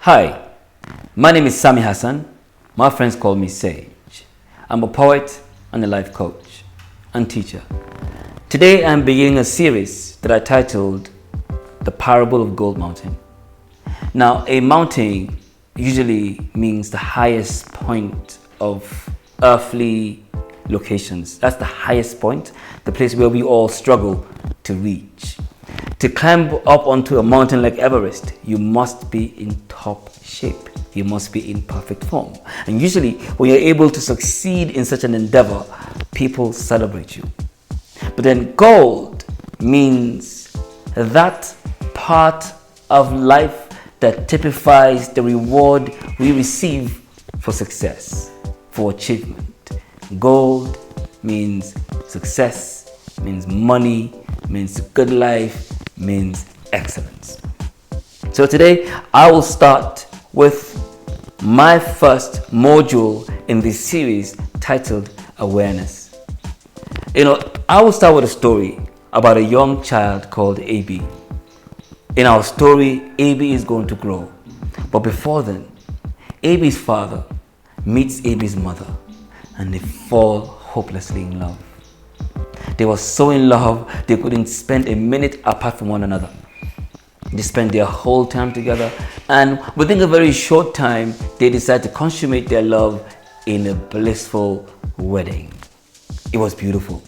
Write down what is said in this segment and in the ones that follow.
Hi, my name is Sami Hassan. My friends call me Sage. I'm a poet and a life coach and teacher. Today I'm beginning a series that I titled The Parable of Gold Mountain. Now, a mountain usually means the highest point of earthly locations. That's the highest point, the place where we all struggle to reach. To climb up onto a mountain like Everest, you must be in top shape. You must be in perfect form. And usually, when you're able to succeed in such an endeavor, people celebrate you. But then gold means that part of life that typifies the reward we receive for success, for achievement. Gold means success, means money, means good life, means excellence. So today I will start with my first module in this series titled Awareness. I will start with a story about a young child called AB. In our story, AB is going to grow. But before then, AB's father meets AB's mother and they fall hopelessly in love. They were so in love, they couldn't spend a minute apart from one another. They spent their whole time together, and within a very short time, they decided to consummate their love in a blissful wedding. It was beautiful.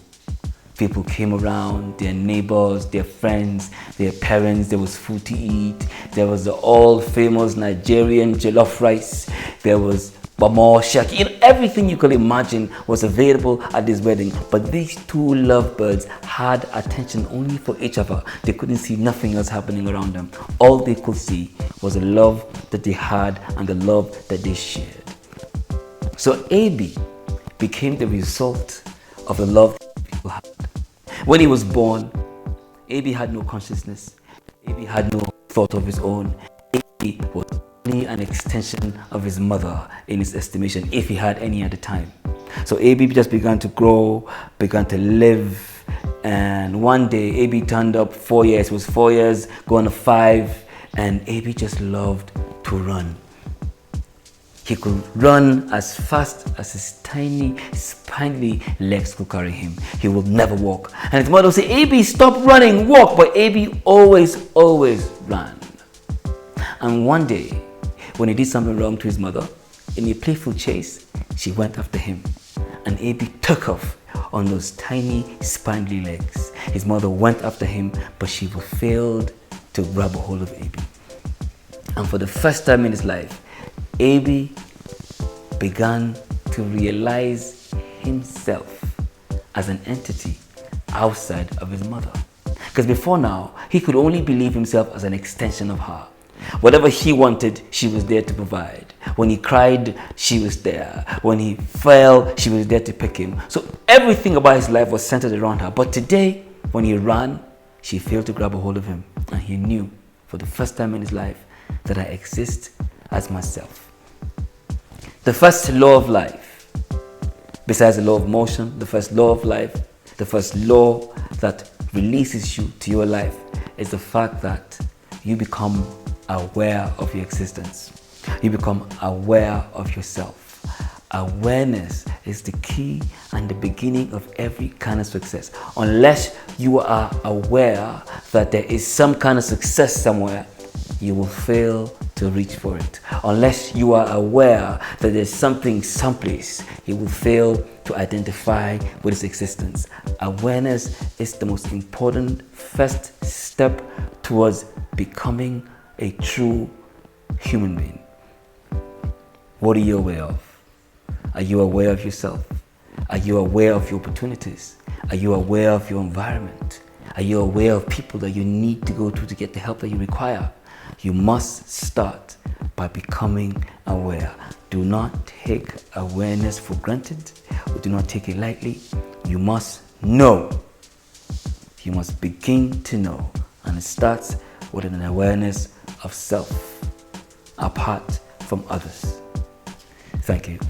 People came around, their neighbors, their friends, their parents. There was food to eat. There was the all-famous Nigerian jollof rice. There was bamo, shaki, everything you could imagine was available at this wedding. But these two lovebirds had attention only for each other. They couldn't see nothing else happening around them. All they could see was the love that they had and the love that they shared. So AB became the result of the love that people had. When he was born, AB had no consciousness. AB had no thought of his own. AB was only an extension of his mother in his estimation, if he had any at the time. So AB just began to grow, began to live, and one day AB turned up 4 years. It was 4 years, going to 5, and AB just loved to run. He could run as fast as his tiny, spindly legs could carry him. He would never walk. And his mother would say, AB, stop running, walk. But AB always ran. And one day, when he did something wrong to his mother, in a playful chase, she went after him. And AB took off on those tiny, spindly legs. His mother went after him, but she failed to grab a hold of AB. And for the first time in his life, AB began to realize himself as an entity outside of his mother. Because before now, he could only believe himself as an extension of her. Whatever he wanted, she was there to provide. When he cried, she was there. When he fell, she was there to pick him. So everything about his life was centered around her. But today, when he ran, she failed to grab a hold of him. And he knew for the first time in his life that I exist as myself. The first law of life, besides the law of motion, the first law of life, the first law that releases you to your life is the fact that you become aware of your existence. You become aware of yourself. Awareness is the key and the beginning of every kind of success. Unless you are aware that there is some kind of success somewhere, you will fail to reach for it. Unless you are aware that there's something someplace, you will fail to identify with its existence. Awareness is the most important first step towards becoming a true human being. What are you aware of? Are you aware of yourself? Are you aware of your opportunities? Are you aware of your environment? Are you aware of people that you need to go to get the help that you require? You must start by becoming aware. Do not take awareness for granted. Do not take it lightly. You must know. You must begin to know. And it starts with an awareness of self, apart from others. Thank you.